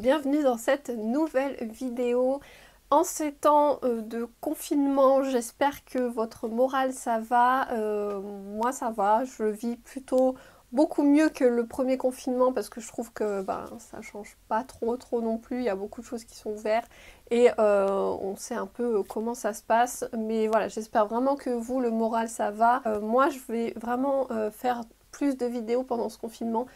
bienvenue dans cette nouvelle vidéo. En ces temps de confinement, j'espère que votre morale ça va. Moi ça va, je vis plutôt beaucoup mieux que le premier confinement parce que je trouve que ça change pas trop non plus. Il y a beaucoup de choses qui sont ouvertes et on sait un peu comment ça se passe. Mais voilà, j'espère vraiment que vous, le moral ça va. Moi je vais vraiment faire plus de vidéos pendant ce confinement,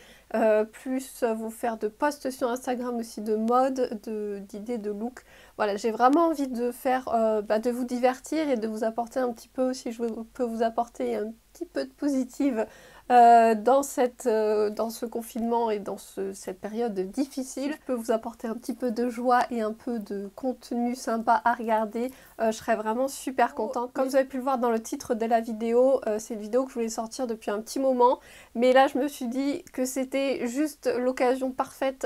plus vous faire de posts sur Instagram aussi de mode, d'idées de look. Voilà, j'ai vraiment envie de faire, de vous divertir et de vous apporter un petit peu, si je peux vous apporter un petit peu de positive dans ce confinement et dans cette période difficile. Je peux vous apporter un petit peu de joie et un peu de contenu sympa à regarder. Je serais vraiment super contente. Comme vous avez pu le voir dans le titre de la vidéo, c'est une vidéo que je voulais sortir depuis un petit moment. Mais là, je me suis dit que c'était juste l'occasion parfaite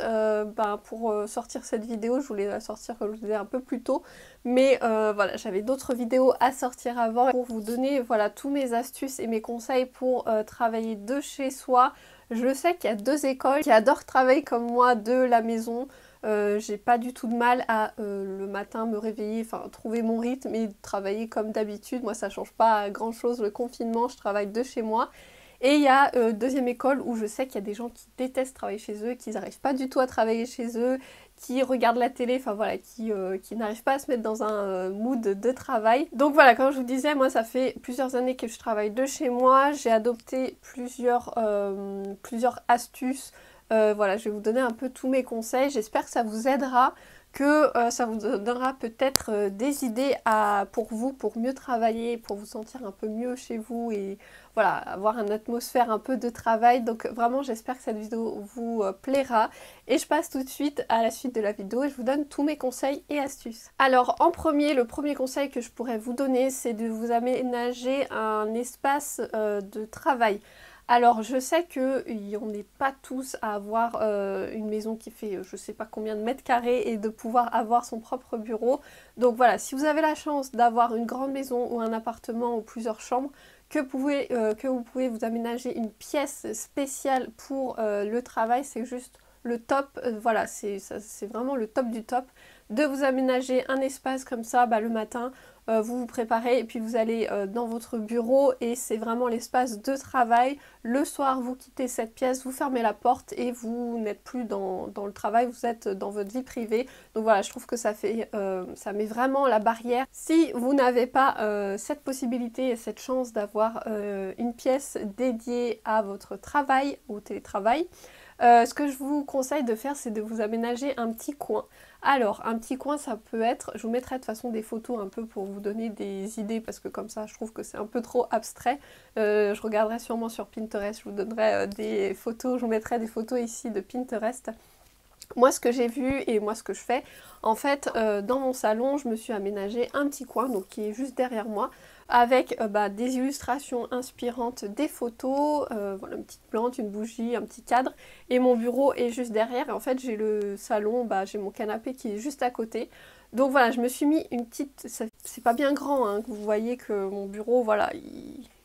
pour sortir cette vidéo. Je voulais la sortir, comme je vous disais, un peu plus tôt. Mais voilà, j'avais d'autres vidéos à sortir avant pour vous donner voilà, tous mes astuces et mes conseils pour travailler de chez soi. Je sais qu'il y a deux écoles qui adorent travailler comme moi de la maison. J'ai pas du tout de mal à le matin me réveiller, trouver mon rythme et travailler comme d'habitude. Moi ça change pas grand chose, le confinement, je travaille de chez moi. Et il y a deuxième école où je sais qu'il y a des gens qui détestent travailler chez eux, qui n'arrivent pas du tout à travailler chez eux, qui regardent la télé, qui n'arrivent pas à se mettre dans un mood de travail. Donc voilà, comme je vous disais, moi ça fait plusieurs années que je travaille de chez moi, j'ai adopté plusieurs astuces. Voilà, je vais vous donner un peu tous mes conseils, j'espère que ça vous aidera, que ça vous donnera peut-être des idées pour vous, pour mieux travailler, pour vous sentir un peu mieux chez vous et voilà, avoir une atmosphère un peu de travail. Donc vraiment j'espère que cette vidéo vous plaira et je passe tout de suite à la suite de la vidéo et je vous donne tous mes conseils et astuces. Alors en premier, le premier conseil que je pourrais vous donner, c'est de vous aménager un espace de travail. Alors je sais qu'on n'est pas tous à avoir une maison qui fait je sais pas combien de mètres carrés et de pouvoir avoir son propre bureau. Donc voilà, si vous avez la chance d'avoir une grande maison ou un appartement ou plusieurs chambres, que vous pouvez vous aménager une pièce spéciale pour le travail, c'est juste le top. Voilà, c'est vraiment le top du top de vous aménager un espace comme ça le matin. Vous vous préparez et puis vous allez dans votre bureau et c'est vraiment l'espace de travail. Le soir, vous quittez cette pièce, vous fermez la porte et vous n'êtes plus dans le travail, vous êtes dans votre vie privée. Donc voilà, je trouve que ça met vraiment la barrière. Si vous n'avez pas cette possibilité et cette chance d'avoir une pièce dédiée à votre travail, au télétravail, ce que je vous conseille de faire, c'est de vous aménager un petit coin. Alors, un petit coin, ça peut être, je vous mettrai de toute façon des photos un peu pour vous donner des idées, parce que comme ça, je trouve que c'est un peu trop abstrait. Je regarderai sûrement sur Pinterest, je vous donnerai des photos, je vous mettrai des photos ici de Pinterest. Moi, ce que j'ai vu et moi, ce que je fais, en fait, dans mon salon, je me suis aménagé un petit coin, donc qui est juste derrière moi, avec des illustrations inspirantes, des photos, voilà, une petite plante, une bougie, un petit cadre, et mon bureau est juste derrière. Et en fait, j'ai le salon, j'ai mon canapé qui est juste à côté. Donc voilà, je me suis mis une petite... C'est pas bien grand, hein, vous voyez que mon bureau, voilà,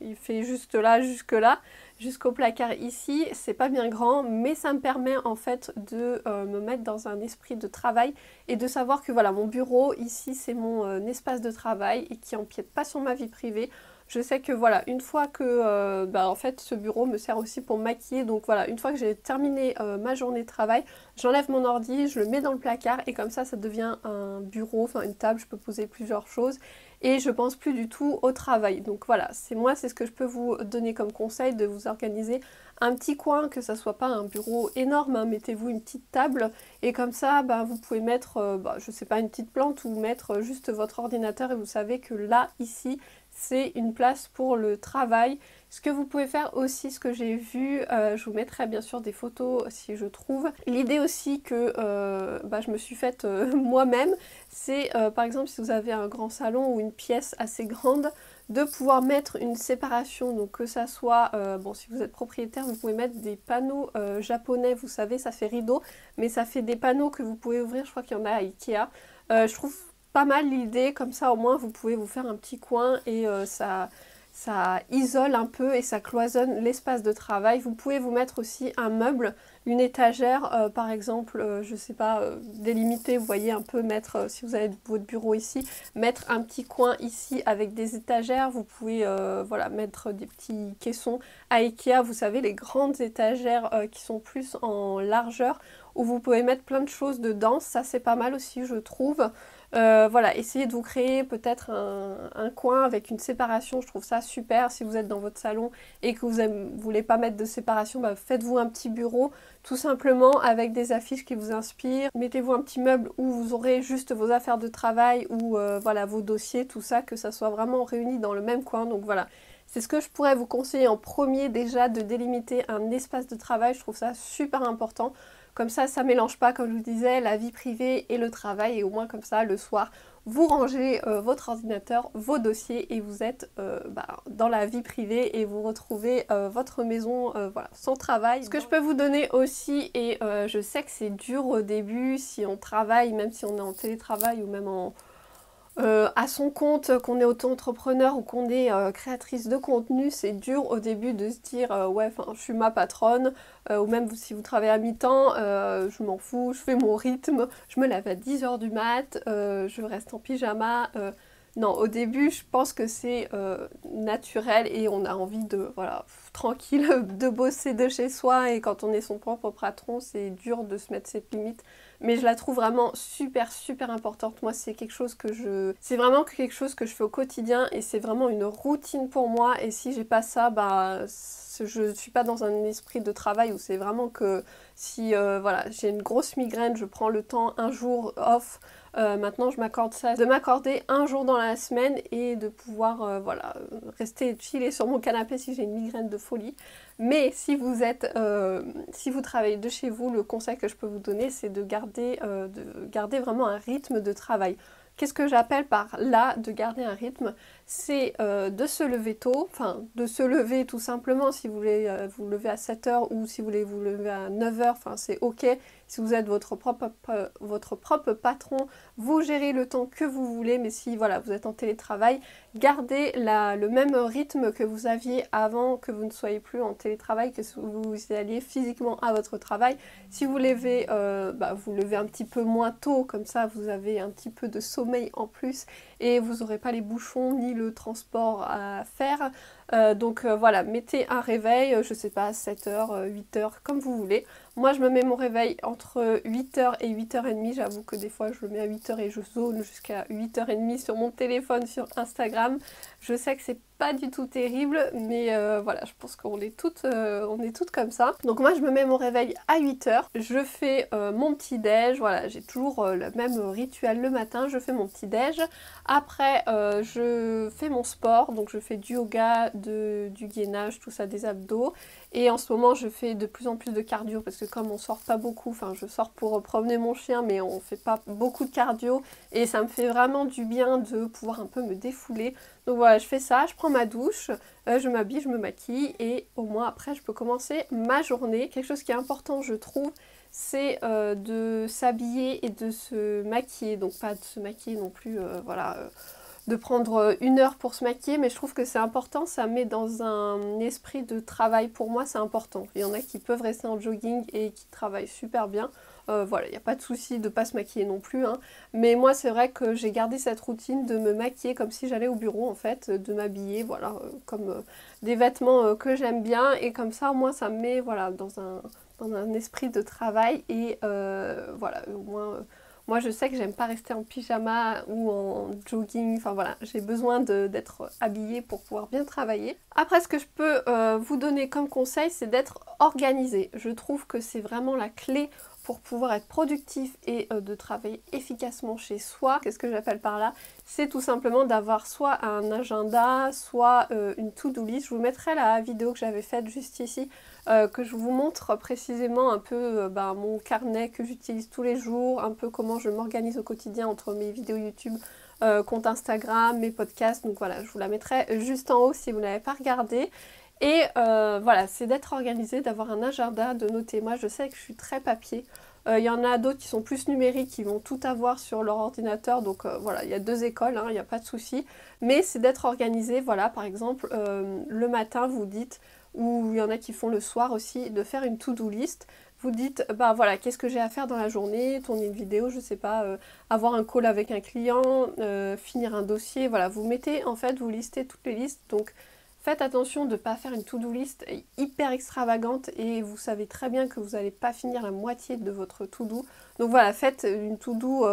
il fait juste là, jusque là, jusqu'au placard ici. C'est pas bien grand, mais ça me permet en fait de me mettre dans un esprit de travail et de savoir que voilà, mon bureau ici, c'est mon espace de travail et qui empiète pas sur ma vie privée. Je sais que voilà, une fois que en fait ce bureau me sert aussi pour me maquiller, donc voilà, une fois que j'ai terminé ma journée de travail, j'enlève mon ordi, je le mets dans le placard et comme ça devient un bureau, enfin une table, je peux poser plusieurs choses et je pense plus du tout au travail. Donc voilà, c'est ce que je peux vous donner comme conseil, de vous organiser un petit coin, que ça soit pas un bureau énorme, hein, mettez-vous une petite table et comme ça vous pouvez mettre, je sais pas, une petite plante ou mettre juste votre ordinateur et vous savez que là, ici, c'est une place pour le travail. Ce que vous pouvez faire aussi, ce que j'ai vu, je vous mettrai bien sûr des photos si je trouve. L'idée aussi que je me suis faite moi-même, c'est par exemple si vous avez un grand salon ou une pièce assez grande, de pouvoir mettre une séparation, donc que ça soit, si vous êtes propriétaire, vous pouvez mettre des panneaux japonais, vous savez, ça fait rideau, mais ça fait des panneaux que vous pouvez ouvrir, je crois qu'il y en a à Ikea. Je trouve pas mal l'idée, comme ça au moins vous pouvez vous faire un petit coin et ça isole un peu et ça cloisonne l'espace de travail. Vous pouvez vous mettre aussi un meuble, une étagère, par exemple, je sais pas, délimiter, vous voyez un peu mettre, si vous avez votre bureau ici, mettre un petit coin ici avec des étagères. Vous pouvez voilà, mettre des petits caissons à Ikea, vous savez, les grandes étagères qui sont plus en largeur, où vous pouvez mettre plein de choses dedans. Ça c'est pas mal aussi, je trouve. Voilà, essayez de vous créer peut-être un coin avec une séparation, je trouve ça super. Si vous êtes dans votre salon et que vous ne voulez pas mettre de séparation, bah, faites-vous un petit bureau tout simplement avec des affiches qui vous inspirent. Mettez-vous un petit meuble où vous aurez juste vos affaires de travail ou voilà, vos dossiers, tout ça, que ça soit vraiment réuni dans le même coin. Donc voilà, c'est ce que je pourrais vous conseiller en premier déjà, de délimiter un espace de travail. Je trouve ça super important. Comme ça mélange pas, comme je vous disais, la vie privée et le travail. Et au moins comme ça, le soir, vous rangez votre ordinateur, vos dossiers et vous êtes dans la vie privée et vous retrouvez votre maison voilà, sans travail. Ce que je peux vous donner aussi, et je sais que c'est dur au début si on travaille, même si on est en télétravail ou même à son compte, qu'on est auto-entrepreneur ou qu'on est créatrice de contenu, c'est dur au début de se dire ouais, je suis ma patronne, ou même si vous travaillez à mi-temps, je m'en fous, je fais mon rythme, je me lève à 10 h du mat, je reste en pyjama. Non, au début, je pense que c'est naturel et on a envie de, voilà, tranquille, de bosser de chez soi, et quand on est son propre patron, c'est dur de se mettre cette limite. Mais je la trouve vraiment super importante. Moi, c'est quelque chose que c'est vraiment quelque chose que je fais au quotidien et c'est vraiment une routine pour moi. Et si j'ai pas ça, bah, je suis pas dans un esprit de travail où c'est vraiment que si voilà, j'ai une grosse migraine, je prends le temps un jour off. Maintenant je m'accorde ça, de m'accorder un jour dans la semaine et de pouvoir voilà, rester chiller sur mon canapé si j'ai une migraine de folie. Mais si vous si vous travaillez de chez vous, le conseil que je peux vous donner, c'est de garder vraiment un rythme de travail. Qu'est-ce que j'appelle par là de garder un rythme? C'est de se lever tôt, enfin de se lever tout simplement si vous voulez vous lever à 7 h ou si vous voulez vous lever à 9 h, enfin c'est ok. Si vous êtes votre propre patron, vous gérez le temps que vous voulez, mais si voilà, vous êtes en télétravail, gardez le même rythme que vous aviez avant que vous ne soyez plus en télétravail, que vous alliez physiquement à votre travail. Si vous levez, vous levez un petit peu moins tôt, comme ça vous avez un petit peu de sommeil en plus et vous n'aurez pas les bouchons ni le transport à faire. Donc voilà, mettez un réveil, je sais pas, 7 h, 8 h, comme vous voulez. Moi je me mets mon réveil entre 8 h et 8 h 30, j'avoue que des fois je le mets à 8 h et je zone jusqu'à 8 h 30 sur mon téléphone, sur Instagram. Je sais que c'est pas du tout terrible, mais voilà, je pense qu'on est toutes comme ça. Donc moi je me mets mon réveil à 8 h, je fais mon petit déj, voilà, j'ai toujours le même rituel le matin, je fais mon petit déj. Après je fais mon sport, donc je fais du yoga, du gainage, tout ça, des abdos. Et en ce moment je fais de plus en plus de cardio parce que comme on sort pas beaucoup, enfin je sors pour promener mon chien mais on fait pas beaucoup de cardio et ça me fait vraiment du bien de pouvoir un peu me défouler. Donc voilà, je fais ça, je prends ma douche, je m'habille, je me maquille et au moins après je peux commencer ma journée. Quelque chose qui est important je trouve, c'est de s'habiller et de se maquiller, donc pas de se maquiller non plus, voilà, de prendre 1 heure pour se maquiller, mais je trouve que c'est important, ça met dans un esprit de travail, pour moi c'est important. Il y en a qui peuvent rester en jogging et qui travaillent super bien, voilà, il n'y a pas de souci de ne pas se maquiller non plus, hein. Mais moi c'est vrai que j'ai gardé cette routine de me maquiller comme si j'allais au bureau en fait, de m'habiller, voilà, comme des vêtements que j'aime bien, et comme ça moi ça me met voilà, dans un esprit de travail, et voilà, au moins... moi je sais que j'aime pas rester en pyjama ou en jogging, enfin voilà, j'ai besoin d'être habillée pour pouvoir bien travailler. Après ce que je peux vous donner comme conseil, c'est d'être organisé. Je trouve que c'est vraiment la clé pour pouvoir être productif et de travailler efficacement chez soi. Qu'est-ce que j'appelle par là? C'est tout simplement d'avoir soit un agenda, soit une to-do list. Je vous mettrai la vidéo que j'avais faite juste ici, que je vous montre précisément un peu mon carnet que j'utilise tous les jours, un peu comment je m'organise au quotidien entre mes vidéos YouTube, compte Instagram, mes podcasts. Donc voilà, je vous la mettrai juste en haut si vous ne l'avez pas regardé. Et voilà, c'est d'être organisé, d'avoir un agenda, de noter. Moi je sais que je suis très papier, Il y en a d'autres qui sont plus numériques, qui vont tout avoir sur leur ordinateur. Donc voilà, il y a deux écoles, hein, il n'y a pas de souci. Mais c'est d'être organisé, voilà, par exemple, le matin, vous dites, ou il y en a qui font le soir aussi, de faire une to-do list. Vous dites, bah voilà, qu'est-ce que j'ai à faire dans la journée, tourner une vidéo, je sais pas, avoir un call avec un client, finir un dossier, voilà. Vous mettez, en fait, vous listez toutes les listes, donc faites attention de ne pas faire une to-do list hyper extravagante et vous savez très bien que vous n'allez pas finir la moitié de votre to-do. Donc voilà, faites une to-do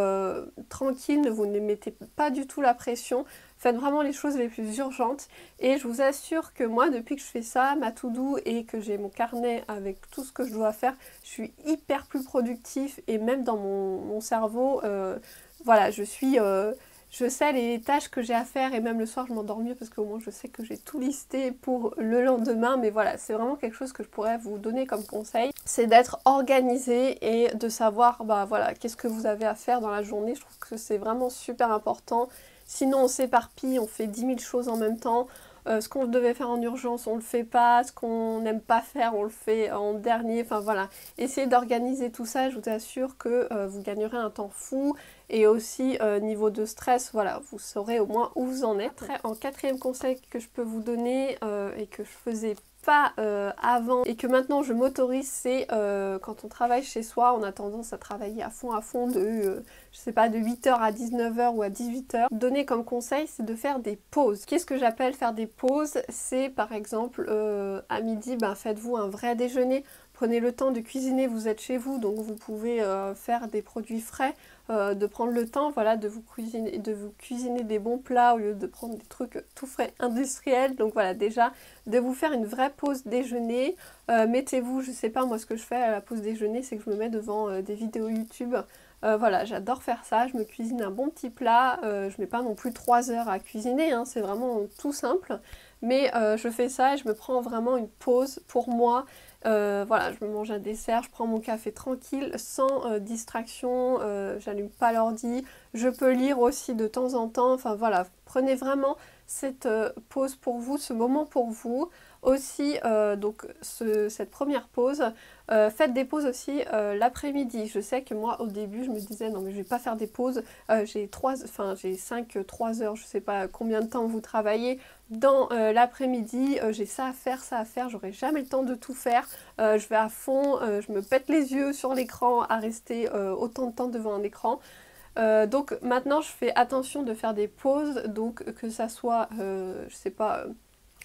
tranquille, ne vous ne mettez pas du tout la pression. Faites vraiment les choses les plus urgentes et je vous assure que moi, depuis que je fais ça, ma to-do et que j'ai mon carnet avec tout ce que je dois faire, je suis hyper plus productif et même dans mon cerveau, voilà, je sais les tâches que j'ai à faire et même le soir je m'endors mieux parce qu'au moins je sais que j'ai tout listé pour le lendemain. Mais voilà, c'est vraiment quelque chose que je pourrais vous donner comme conseil. C'est d'être organisé et de savoir bah voilà, qu'est-ce que vous avez à faire dans la journée. Je trouve que c'est vraiment super important. Sinon on s'éparpille, on fait 10 000 choses en même temps. Ce qu'on devait faire en urgence, on le fait pas. Ce qu'on n'aime pas faire, on le fait en dernier. Enfin voilà, essayez d'organiser tout ça. Je vous assure que vous gagnerez un temps fou. Et aussi niveau de stress, voilà, vous saurez au moins où vous en êtes. Après, en quatrième conseil que je peux vous donner et que je faisais pas avant et que maintenant je m'autorise, c'est quand on travaille chez soi, on a tendance à travailler à fond de, je sais pas, de 8h à 19h ou à 18h. Donner comme conseil, c'est de faire des pauses. Qu'est-ce que j'appelle faire des pauses? C'est par exemple à midi, ben, faites-vous un vrai déjeuner. Prenez le temps de cuisiner, vous êtes chez vous, donc vous pouvez faire des produits frais, de prendre le temps, voilà, de vous cuisiner des bons plats au lieu de prendre des trucs tout frais industriels. Donc voilà, déjà, de vous faire une vraie pause déjeuner. Mettez-vous, je sais pas, moi ce que je fais à la pause déjeuner, c'est que je me mets devant des vidéos YouTube. Voilà, j'adore faire ça, je me cuisine un bon petit plat, je mets pas non plus 3 heures à cuisiner, hein, c'est vraiment tout simple. Mais je fais ça et je me prends vraiment une pause pour moi. Voilà, je me mange un dessert, je prends mon café tranquille, sans distraction, j'allume pas l'ordi, je peux lire aussi de temps en temps, enfin voilà, prenez vraiment cette pause pour vous, ce moment pour vous. Aussi, donc cette première pause, faites des pauses aussi l'après-midi. Je sais que moi au début je me disais non mais je vais pas faire des pauses, j'ai 5, 3 heures, je sais pas combien de temps vous travaillez dans l'après-midi, j'ai ça à faire, j'aurai jamais le temps de tout faire, je vais à fond, je me pète les yeux sur l'écran à rester autant de temps devant un écran. Donc maintenant je fais attention de faire des pauses, donc que ça soit, je sais pas,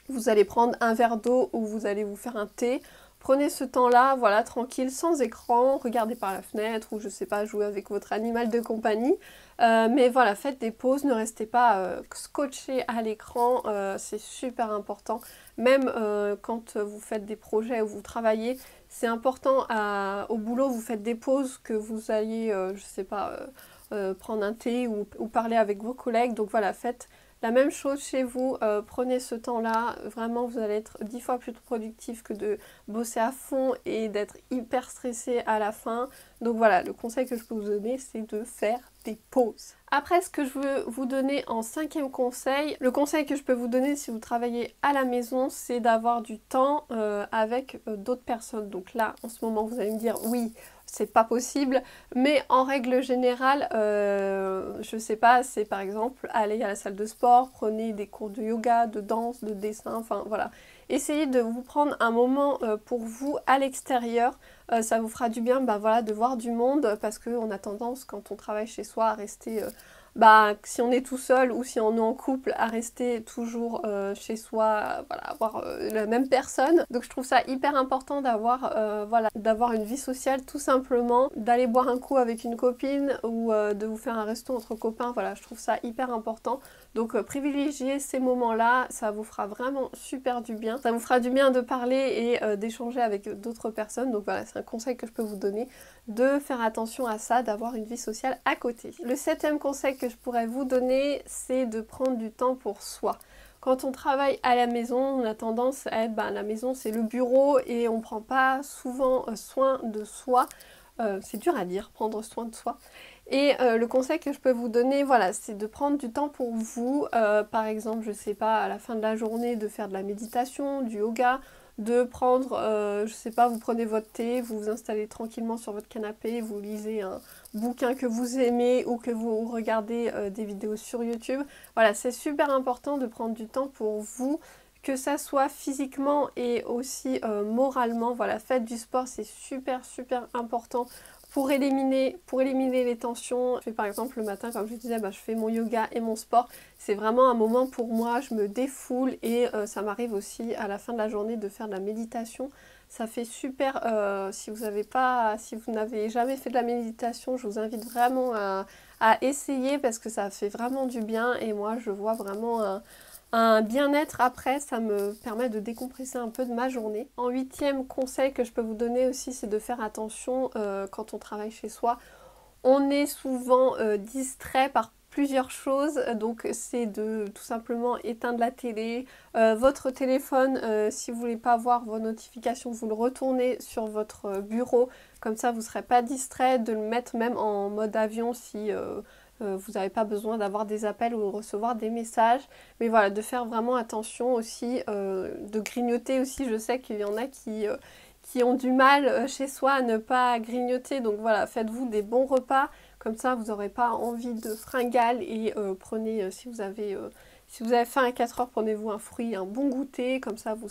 vous allez prendre un verre d'eau ou vous allez vous faire un thé. Prenez ce temps-là, voilà, tranquille, sans écran, regardez par la fenêtre ou je sais pas, jouez avec votre animal de compagnie. Mais voilà, faites des pauses, ne restez pas scotché à l'écran, c'est super important. Même quand vous faites des projets ou vous travaillez, c'est important au boulot, vous faites des pauses, que vous alliez, je sais pas, prendre un thé ou parler avec vos collègues. Donc voilà, faites la même chose chez vous, prenez ce temps-là, vraiment vous allez être 10 fois plus productif que de bosser à fond et d'être hyper stressé à la fin. Donc voilà, le conseil que je peux vous donner, c'est de faire des pauses. Après, ce que je veux vous donner en cinquième conseil, le conseil que je peux vous donner si vous travaillez à la maison, c'est d'avoir du temps avec d'autres personnes. Donc là, en ce moment, vous allez me dire oui, c'est pas possible, mais en règle générale, je sais pas, c'est par exemple aller à la salle de sport, prenez des cours de yoga, de danse, de dessin, enfin voilà. Essayez de vous prendre un moment pour vous à l'extérieur, ça vous fera du bien bah, voilà, de voir du monde parce qu'on a tendance quand on travaille chez soi à rester, bah, si on est tout seul ou si on est en couple, à rester toujours chez soi, voilà, avoir la même personne. Donc je trouve ça hyper important d'avoir voilà, d'avoir une vie sociale tout simplement, d'aller boire un coup avec une copine ou de vous faire un resto entre copains, voilà, je trouve ça hyper important. Donc privilégiez ces moments-là, ça vous fera vraiment super du bien. Ça vous fera du bien de parler et d'échanger avec d'autres personnes. Donc voilà, c'est un conseil que je peux vous donner, de faire attention à ça, d'avoir une vie sociale à côté. Le septième conseil que je pourrais vous donner, c'est de prendre du temps pour soi. Quand on travaille à la maison, on a tendance à être, bah, la maison c'est le bureau et on prend pas souvent soin de soi. C'est dur à dire, prendre soin de soi. Et le conseil que je peux vous donner, voilà, c'est de prendre du temps pour vous. Par exemple, je sais pas, à la fin de la journée, de faire de la méditation, du yoga, de prendre, je sais pas, vous prenez votre thé, vous vous installez tranquillement sur votre canapé, vous lisez un bouquin que vous aimez ou que vous regardez des vidéos sur YouTube. Voilà, c'est super important de prendre du temps pour vous, que ça soit physiquement et aussi moralement. Voilà, faites du sport, c'est super important pour éliminer les tensions. Je fais par exemple le matin, comme je disais, je fais mon yoga et mon sport. C'est vraiment un moment pour moi, je me défoule et ça m'arrive aussi à la fin de la journée de faire de la méditation. Ça fait super, si vous n'avez jamais fait de la méditation, je vous invite vraiment à essayer parce que ça fait vraiment du bien et moi je vois vraiment un bien-être après, ça me permet de décompresser un peu de ma journée. En 8e conseil que je peux vous donner aussi, c'est de faire attention quand on travaille chez soi. On est souvent distrait par plusieurs choses, donc c'est de tout simplement éteindre la télé, votre téléphone, si vous voulez pas voir vos notifications, vous le retournez sur votre bureau, comme ça vous ne serez pas distrait, de le mettre même en mode avion si vous n'avez pas besoin d'avoir des appels ou de recevoir des messages. Mais voilà, de faire vraiment attention aussi, de grignoter aussi. Je sais qu'il y en a qui ont du mal chez soi à ne pas grignoter. Donc voilà, faites-vous des bons repas. Comme ça, vous n'aurez pas envie de fringales et prenez, si vous avez faim à 4 heures, prenez-vous un fruit, un bon goûter. Comme ça, vous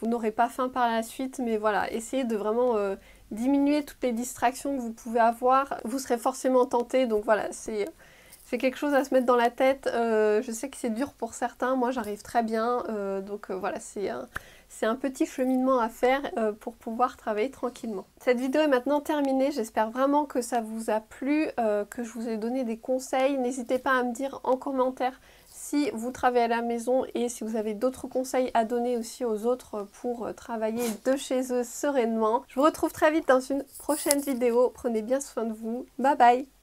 n'aurez pas faim par la suite. Mais voilà, essayez de vraiment diminuer toutes les distractions que vous pouvez avoir. Vous serez forcément tenté, donc voilà, c'est quelque chose à se mettre dans la tête. Je sais que c'est dur pour certains, moi j'arrive très bien, donc voilà, c'est un petit cheminement à faire pour pouvoir travailler tranquillement. Cette vidéo est maintenant terminée, j'espère vraiment que ça vous a plu, que je vous ai donné des conseils. N'hésitez pas à me dire en commentaire si vous travaillez à la maison et si vous avez d'autres conseils à donner aussi aux autres pour travailler de chez eux sereinement. Je vous retrouve très vite dans une prochaine vidéo. Prenez bien soin de vous. Bye bye!